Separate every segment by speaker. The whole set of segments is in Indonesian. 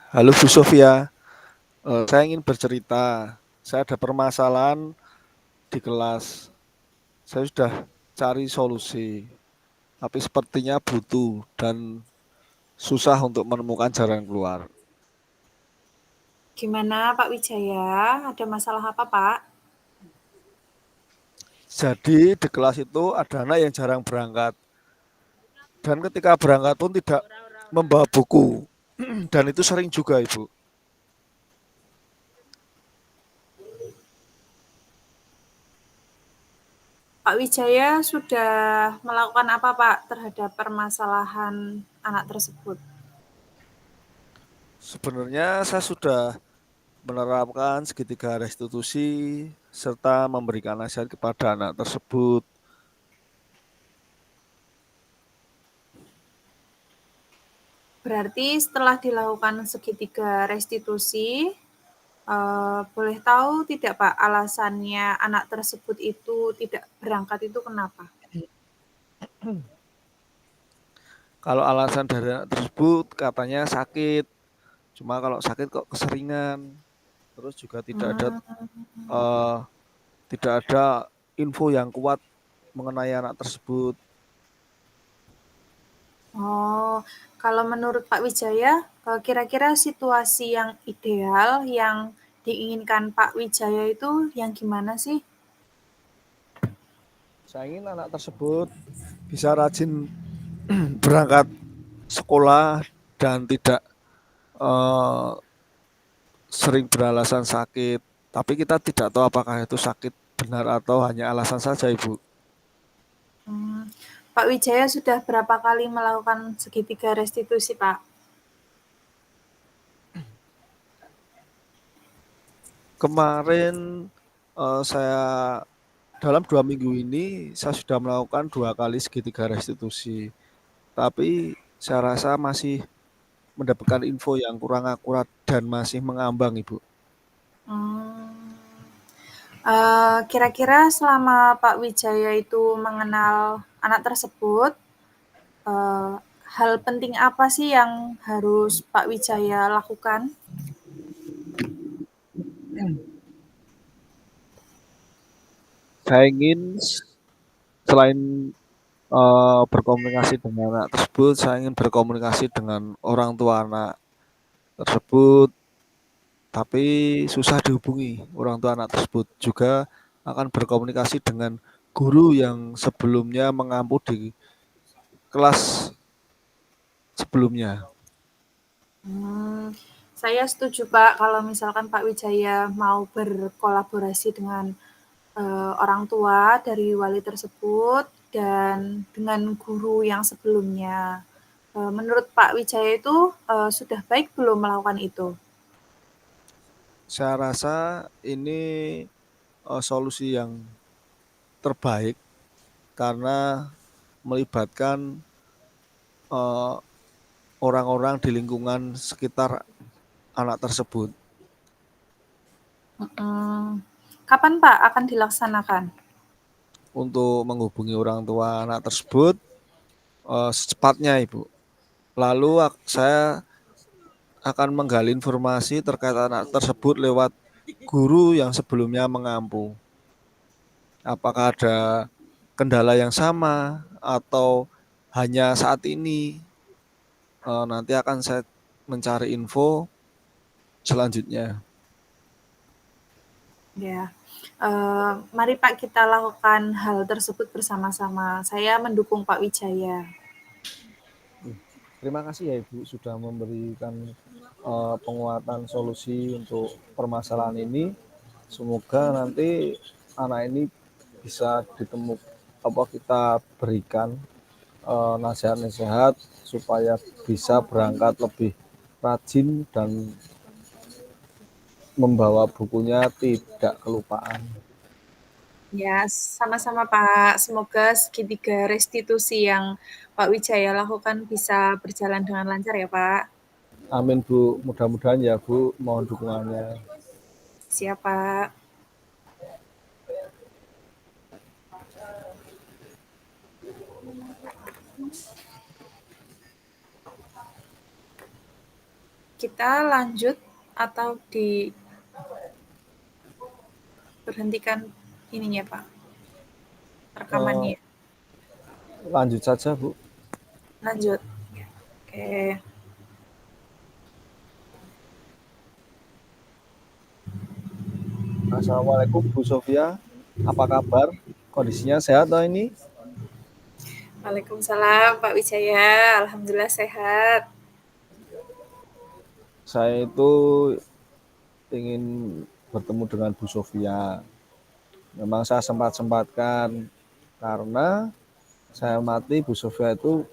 Speaker 1: Halo Bu Sofia, saya ingin bercerita. Saya ada permasalahan di kelas. Saya sudah cari solusi, tapi sepertinya butuh dan susah untuk menemukan jalan keluar.
Speaker 2: Gimana Pak Wijaya? Ada masalah apa Pak?
Speaker 1: Jadi di kelas itu ada anak yang jarang berangkat dan ketika berangkat pun tidak membawa buku dan itu sering juga Ibu.
Speaker 2: Pak Wijaya sudah melakukan apa Pak terhadap permasalahan anak tersebut?
Speaker 1: Sebenarnya saya sudah menerapkan segitiga restitusi serta memberikan nasihat kepada anak tersebut.
Speaker 2: Berarti setelah dilakukan segitiga restitusi, boleh tahu tidak Pak alasannya anak tersebut itu tidak berangkat itu kenapa?
Speaker 1: Kalau alasan dari anak tersebut katanya sakit, cuma kalau sakit kok keseringan, terus juga
Speaker 2: Hmm,
Speaker 1: eh, tidak ada info yang kuat mengenai anak tersebut.
Speaker 2: oh, kalau menurut Pak Wijaya, kira-kira situasi yang ideal yang diinginkan Pak Wijaya itu yang gimana sih?
Speaker 1: Saya ingin anak tersebut bisa rajin berangkat sekolah dan tidak eh, sering beralasan sakit. Tapi kita tidak tahu apakah itu sakit benar atau hanya alasan saja, Ibu.
Speaker 2: Hmm, Pak Wijaya sudah berapa kali melakukan segitiga restitusi, Pak?
Speaker 1: Kemarin saya dalam 2 minggu ini saya sudah melakukan 2 kali segitiga restitusi, tapi saya rasa masih mendapatkan info yang kurang akurat dan masih mengambang, Ibu.
Speaker 2: Hmm, kira-kira selama Pak Wijaya itu mengenal anak tersebut, eee, hal penting apa sih yang harus Pak Wijaya lakukan?
Speaker 1: Saya ingin selain berkomunikasi dengan anak tersebut, saya ingin berkomunikasi dengan orang tua anak tersebut, tapi susah dihubungi orang tua anak tersebut. Juga akan berkomunikasi dengan guru yang sebelumnya mengampu di kelas sebelumnya.
Speaker 2: Hmm, saya setuju Pak kalau misalkan Pak Wijaya mau berkolaborasi dengan orang tua dari wali tersebut dan dengan guru yang sebelumnya. Menurut Pak Wijaya itu sudah baik belum melakukan itu?
Speaker 1: Saya rasa ini solusi yang terbaik karena melibatkan eh, orang-orang di lingkungan sekitar anak tersebut.
Speaker 2: Hmm, kapan Pak akan dilaksanakan?
Speaker 1: Untuk menghubungi orang tua anak tersebut secepatnya, Ibu. Lalu saya akan menggali informasi terkait anak tersebut lewat guru yang sebelumnya mengampu. Apakah ada kendala yang sama atau hanya saat ini? Nanti akan saya mencari info selanjutnya.
Speaker 2: Ya, mari Pak kita lakukan hal tersebut bersama-sama. Saya mendukung Pak Wijaya.
Speaker 1: Terima kasih ya Ibu sudah memberikan penguatan solusi untuk permasalahan ini. Semoga nanti anak ini bisa ditemukan apa kita berikan nasihat-nasihat supaya bisa berangkat lebih rajin dan membawa bukunya tidak kelupaan.
Speaker 2: Ya, sama-sama Pak. Semoga segitiga restitusi yang Pak Wijaya lakukan bisa berjalan dengan lancar ya Pak.
Speaker 1: Amin Bu, mudah-mudahan ya Bu, mohon dukungannya.
Speaker 2: Siap Pak. kita lanjut atau diberhentikan ininya Pak,
Speaker 1: Eh,
Speaker 2: rekamannya?
Speaker 1: lanjut saja, Bu.
Speaker 2: Lanjut. Oke.
Speaker 1: Assalamualaikum Bu Sofia. Apa kabar? Kondisinya sehat toh ini?
Speaker 2: Waalaikumsalam Pak Wijaya, alhamdulillah sehat.
Speaker 1: Saya itu ingin bertemu dengan Bu Sofia. Memang saya sempat-sempatkan karena saya mati Bu Sofia itu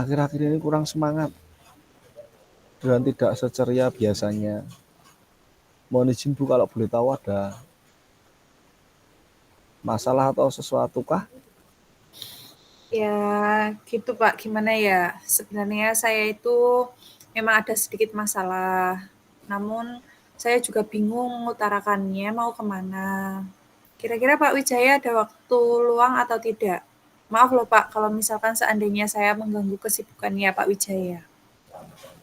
Speaker 1: akhir-akhir ini kurang semangat dan tidak seceria biasanya. Mohon izin Bu kalau boleh tahu ada masalah atau sesuatu kah?
Speaker 2: Ya, gitu Pak. Gimana ya? Sebenarnya saya itu memang ada sedikit masalah. Namun saya juga bingung mengutarakannya mau kemana. Kira-kira Pak Wijaya ada waktu luang atau tidak? Maaf loh Pak, kalau misalkan seandainya saya mengganggu kesibukannya Pak Wijaya.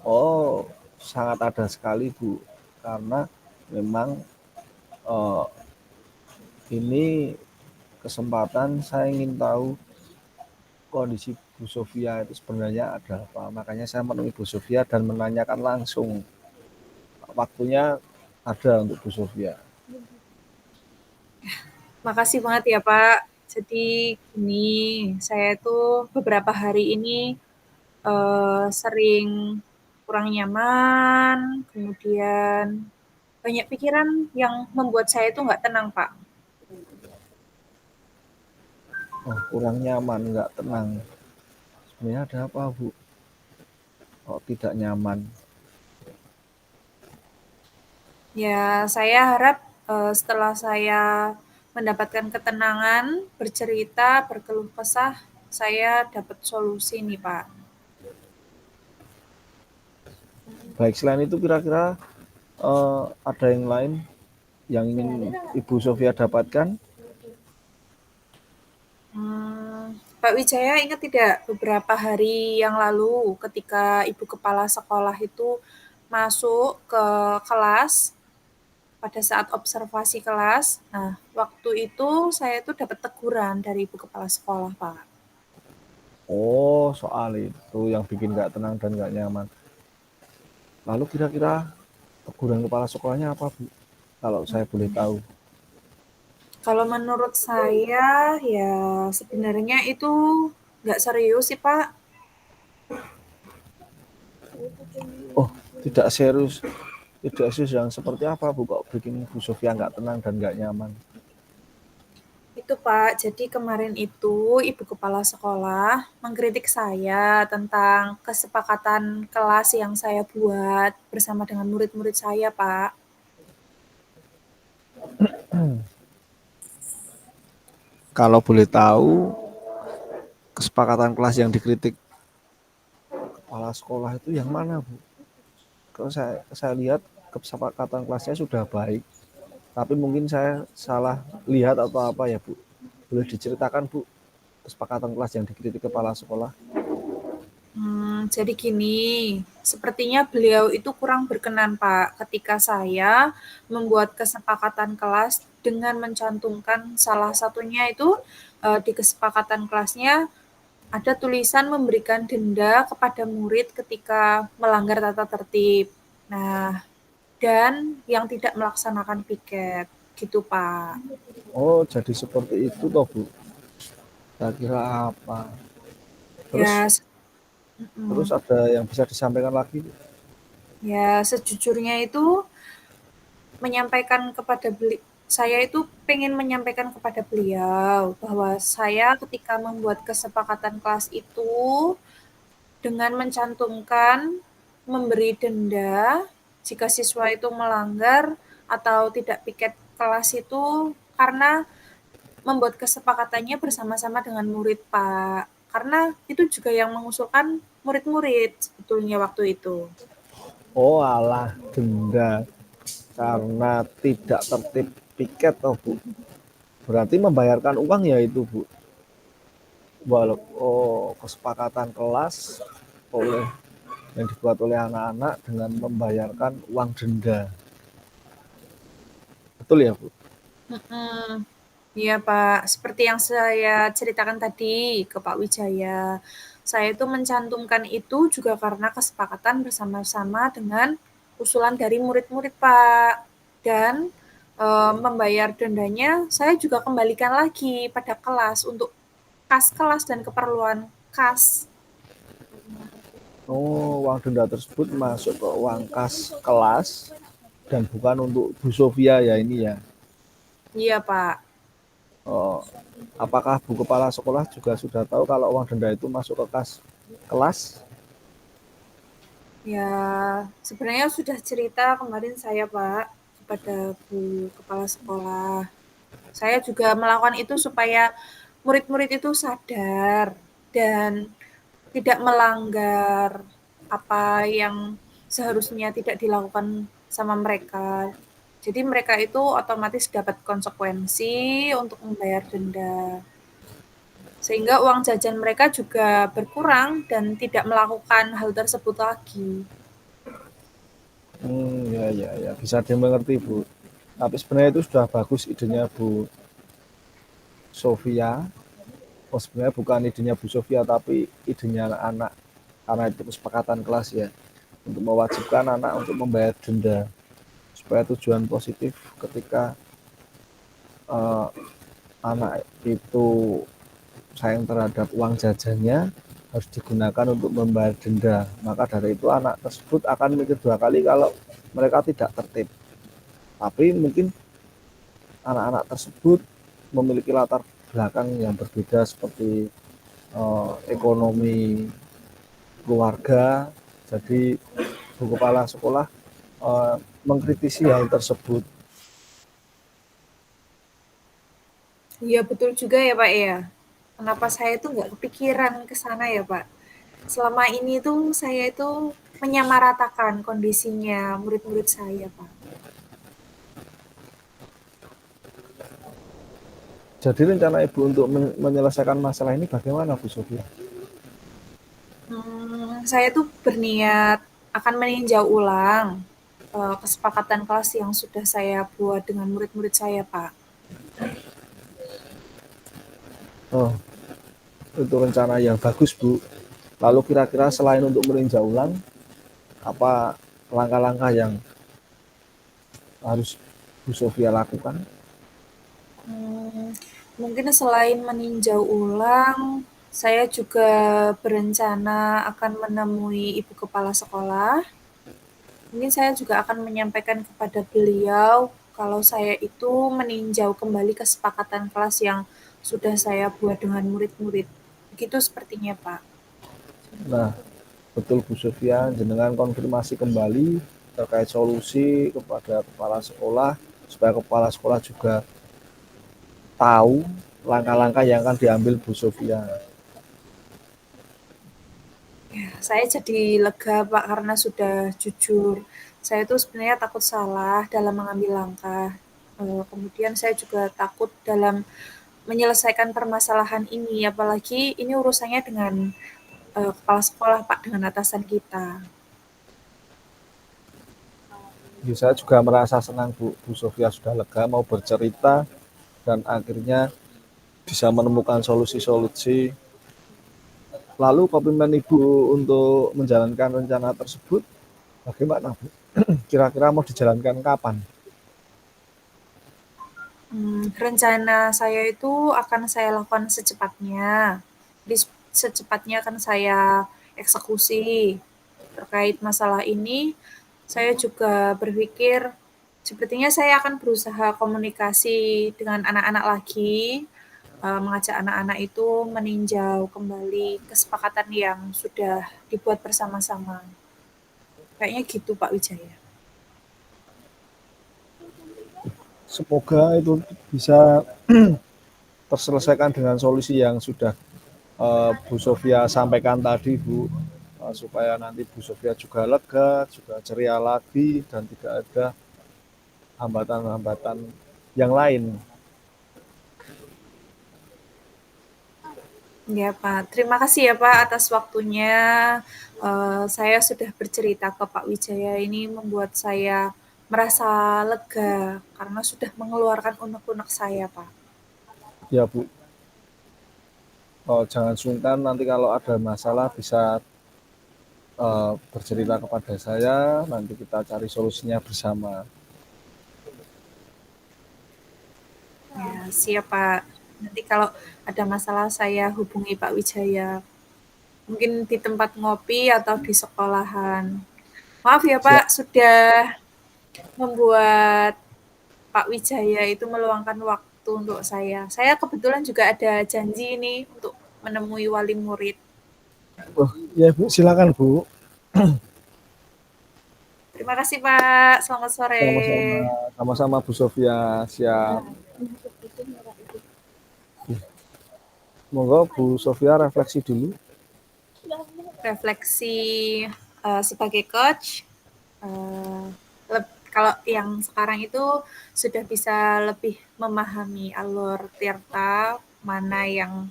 Speaker 1: Oh, sangat ada sekali Bu. Karena memang eh, ini kesempatan saya ingin tahu kondisi Bu Sofia itu sebenarnya ada apa. Makanya saya menemui Bu Sofia dan menanyakan langsung. Waktunya ada untuk Bu Sofia.
Speaker 2: Makasih banget ya Pak. Jadi gini, saya tuh beberapa hari ini sering kurang nyaman, kemudian banyak pikiran yang membuat saya itu nggak tenang, Pak.
Speaker 1: Oh, kurang nyaman, nggak tenang. Sebenarnya ada apa Bu? Oh, tidak nyaman.
Speaker 2: Ya, saya harap setelah saya mendapatkan ketenangan, bercerita, berkeluh kesah, saya dapat solusi nih, Pak.
Speaker 1: Baik, selain itu kira-kira ada yang lain yang ingin Ibu Sofia dapatkan?
Speaker 2: Pak Wijaya ingat tidak beberapa hari yang lalu ketika Ibu Kepala Sekolah itu masuk ke kelas pada saat observasi kelas. Nah, waktu itu saya tuh dapat teguran dari Ibu Kepala Sekolah, Pak.
Speaker 1: Oh, soal itu yang bikin nggak tenang dan nggak nyaman. Lalu kira-kira teguran kepala sekolahnya apa Bu? Kalau saya boleh tahu.
Speaker 2: Kalau menurut saya, ya sebenarnya itu nggak serius sih, Pak.
Speaker 1: Oh, tidak serius. Tidak serius yang seperti apa Bu? Kok bikin Bu Sofia nggak tenang dan nggak nyaman?
Speaker 2: Itu, Pak. Jadi kemarin itu Ibu Kepala Sekolah mengkritik saya tentang kesepakatan kelas yang saya buat bersama dengan murid-murid saya, Pak.
Speaker 1: Kalau boleh tahu, kesepakatan kelas yang dikritik kepala sekolah itu yang mana Bu? Kalau saya lihat kesepakatan kelasnya sudah baik, tapi mungkin saya salah lihat atau apa ya Bu? Boleh diceritakan Bu kesepakatan kelas yang dikritik kepala sekolah?
Speaker 2: Jadi gini, sepertinya beliau itu kurang berkenan, Pak, ketika saya membuat kesepakatan kelas dengan mencantumkan salah satunya itu di kesepakatan kelasnya ada tulisan memberikan denda kepada murid ketika melanggar tata tertib. Nah, dan yang tidak melaksanakan piket, gitu, Pak.
Speaker 1: Oh, jadi seperti itu toh Bu. Saya kira apa?
Speaker 2: Ya,
Speaker 1: Terus terus
Speaker 2: mm,
Speaker 1: ada yang bisa disampaikan lagi?
Speaker 2: ya sejujurnya itu menyampaikan kepada saya itu pengen menyampaikan kepada beliau bahwa saya ketika membuat kesepakatan kelas itu dengan mencantumkan memberi denda jika siswa itu melanggar atau tidak piket kelas itu karena membuat kesepakatannya bersama-sama dengan murid, Pak. Karena itu juga yang mengusulkan murid-murid sebetulnya waktu itu.
Speaker 1: Oh alah, denda karena tidak tertib piket toh Bu. Berarti membayarkan uang ya itu Bu. Walau kesepakatan kelas oleh yang dibuat oleh anak-anak dengan membayarkan uang denda. Betul ya, Bu?
Speaker 2: Mhm. Iya, Pak. Seperti yang saya ceritakan tadi ke Pak Wijaya, saya itu mencantumkan itu juga karena kesepakatan bersama-sama dengan usulan dari murid-murid, Pak. Dan membayar dendanya saya juga kembalikan lagi pada kelas untuk kas kelas dan keperluan kas.
Speaker 1: Oh, uang denda tersebut masuk ke uang kas kelas dan bukan untuk Bu Sofia ya ini ya.
Speaker 2: Iya, Pak.
Speaker 1: Oh, apakah Bu Kepala Sekolah juga sudah tahu kalau uang denda itu masuk ke kas kelas?
Speaker 2: Ya, sebenarnya sudah cerita kemarin saya, Pak, kepada Bu Kepala Sekolah. Saya juga melakukan itu supaya murid-murid itu sadar dan tidak melanggar apa yang seharusnya tidak dilakukan sama mereka. Jadi mereka itu otomatis dapat konsekuensi untuk membayar denda. Sehingga uang jajan mereka juga berkurang dan tidak melakukan hal tersebut lagi.
Speaker 1: Ya, ya, ya, bisa dimengerti, Bu. Tapi sebenarnya itu sudah bagus idenya Bu Sofia. Oh, sebenarnya bukan idenya Bu Sofia, tapi idenya anak-anak. Karena itu kesepakatan kelas ya, untuk mewajibkan anak untuk membayar denda. Supaya tujuan positif ketika uh, anak itu sayang terhadap uang jajannya harus digunakan untuk membayar denda. Maka dari itu anak tersebut akan mikir dua kali kalau mereka tidak tertib. Tapi mungkin anak-anak tersebut memiliki latar belakang yang berbeda seperti ekonomi keluarga. Jadi Bu Kepala Sekolah mengkritisi hal tersebut.
Speaker 2: Iya betul juga ya Pak ya. Kenapa saya itu nggak kepikiran ke sana ya Pak. Selama ini tuh saya itu menyamaratakan kondisinya murid-murid saya Pak.
Speaker 1: Jadi rencana Ibu untuk menyelesaikan masalah ini bagaimana, Bu Sofia?
Speaker 2: Saya tuh berniat akan meninjau ulang kesepakatan kelas yang sudah saya buat dengan murid-murid saya Pak.
Speaker 1: Oh, itu rencana yang bagus, Bu. Lalu kira-kira selain untuk meninjau ulang, apa langkah-langkah yang harus Bu Sofia lakukan?
Speaker 2: Hmm, Mungkin selain meninjau ulang, saya juga berencana akan menemui ibu kepala sekolah. Mungkin saya juga akan menyampaikan kepada beliau kalau saya itu meninjau kembali kesepakatan kelas yang sudah saya buat dengan murid-murid. Begitu sepertinya, Pak.
Speaker 1: Nah, betul Bu Sofia, jenengan konfirmasi kembali terkait solusi kepada kepala sekolah supaya kepala sekolah juga tahu langkah-langkah yang akan diambil Bu Sofia.
Speaker 2: Ya, saya jadi lega, Pak, karena sudah jujur. Saya itu sebenarnya takut salah dalam mengambil langkah. Kemudian saya juga takut dalam menyelesaikan permasalahan ini, apalagi ini urusannya dengan kepala sekolah, Pak, dengan atasan kita.
Speaker 1: Ya, saya juga merasa senang Bu Sofia sudah lega mau bercerita dan akhirnya bisa menemukan solusi-solusi. Lalu komitmen Ibu untuk menjalankan rencana tersebut bagaimana, Bu? Kira-kira mau dijalankan kapan?
Speaker 2: Rencana saya itu akan saya lakukan secepatnya. Jadi secepatnya akan saya eksekusi. Terkait masalah ini, saya juga berpikir sepertinya saya akan berusaha komunikasi dengan anak-anak lagi, mengajak anak-anak itu meninjau kembali kesepakatan yang sudah dibuat bersama-sama. Kayaknya gitu Pak Wijaya.
Speaker 1: Semoga itu bisa terselesaikan dengan solusi yang sudah Bu Sofia sampaikan tadi, Bu, supaya nanti Bu Sofia juga lega, juga ceria lagi, dan tidak ada hambatan-hambatan yang lain.
Speaker 2: Ya Pak, terima kasih ya Pak atas waktunya. Saya sudah bercerita ke Pak Wijaya, ini membuat saya merasa lega karena sudah mengeluarkan unek-unek saya Pak.
Speaker 1: Ya Bu, jangan sungkan nanti kalau ada masalah bisa bercerita kepada saya, nanti kita cari solusinya bersama.
Speaker 2: Ya, siap Pak. Nanti kalau ada masalah saya hubungi Pak Wijaya. Mungkin di tempat ngopi atau di sekolahan. Maaf ya Pak,
Speaker 1: Siap.
Speaker 2: sudah membuat Pak Wijaya itu meluangkan waktu untuk saya. Saya kebetulan juga ada janji ini untuk menemui wali murid.
Speaker 1: Oh, ya Bu, silakan Bu.
Speaker 2: Terima kasih Pak, selamat sore.
Speaker 1: Sama-sama, sama-sama Bu Sofia. Siap. Monggo Bu Sofia refleksi dulu.
Speaker 2: Refleksi sebagai coach, eh, kalau yang sekarang itu sudah bisa lebih memahami alur Tirta, mana yang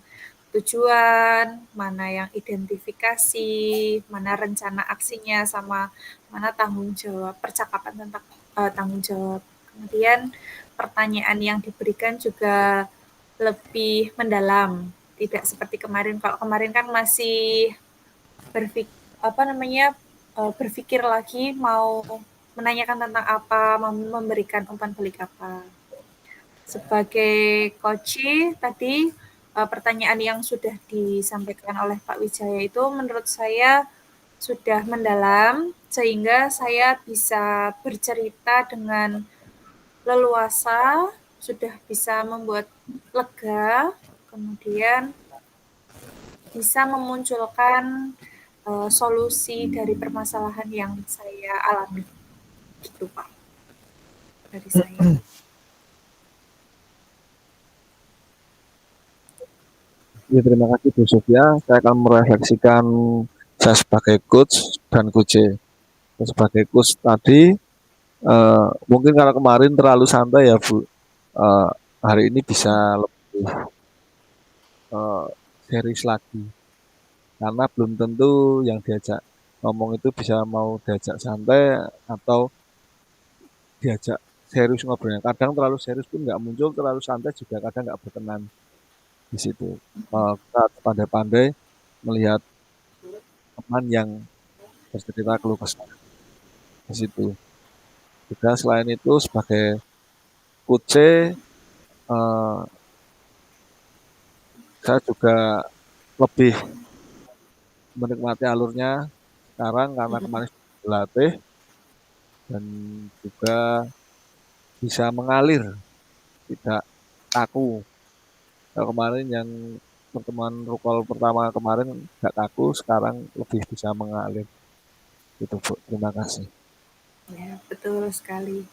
Speaker 2: tujuan, mana yang identifikasi, mana rencana aksinya, sama mana tanggung jawab, percakapan tentang tanggung jawab. Kemudian pertanyaan yang diberikan juga lebih mendalam, tidak seperti kemarin. Kalau kemarin kan masih berpikir lagi mau menanyakan tentang apa, memberikan umpan balik apa. Sebagai coach tadi pertanyaan yang sudah disampaikan oleh Pak Wijaya itu menurut saya sudah mendalam sehingga saya bisa bercerita dengan leluasa, sudah bisa membuat lega, kemudian bisa memunculkan solusi dari permasalahan yang saya alami. Gitu Pak, dari saya.
Speaker 1: Ya, terima kasih Bu Sofia. Saya akan merefleksikan saya sebagai coach dan coach. Sebagai coach tadi, mungkin kalau kemarin terlalu santai ya Bu. Eh, Hari ini bisa lebih eh, serius lagi. Karena belum tentu yang diajak ngomong itu bisa mau diajak santai atau diajak serius ngobrolnya. Kadang terlalu serius pun nggak muncul, terlalu santai juga kadang nggak berkenan di situ. Kita pandai-pandai melihat teman yang bercerita keluh kesah di situ. Juga selain itu sebagai coach, saya juga lebih menikmati alurnya sekarang karena kemarin sudah berlatih dan juga bisa mengalir, tidak kaku. Kalau kemarin yang pertemuan rukol pertama kemarin nggak kaku, sekarang lebih bisa mengalir. Itu Bu, terima kasih.
Speaker 2: Ya, betul sekali.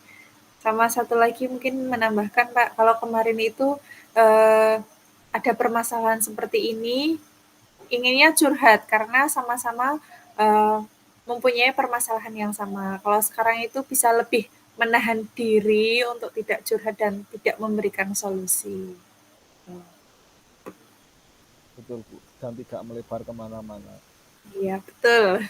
Speaker 2: Sama satu lagi mungkin menambahkan Pak, kalau kemarin itu eh, ada permasalahan seperti ini, inginnya curhat karena sama-sama eh, mempunyai permasalahan yang sama. Kalau sekarang itu bisa lebih menahan diri untuk tidak curhat dan tidak memberikan solusi.
Speaker 1: Betul Bu, dan tidak melebar kemana-mana.
Speaker 2: Iya, betul.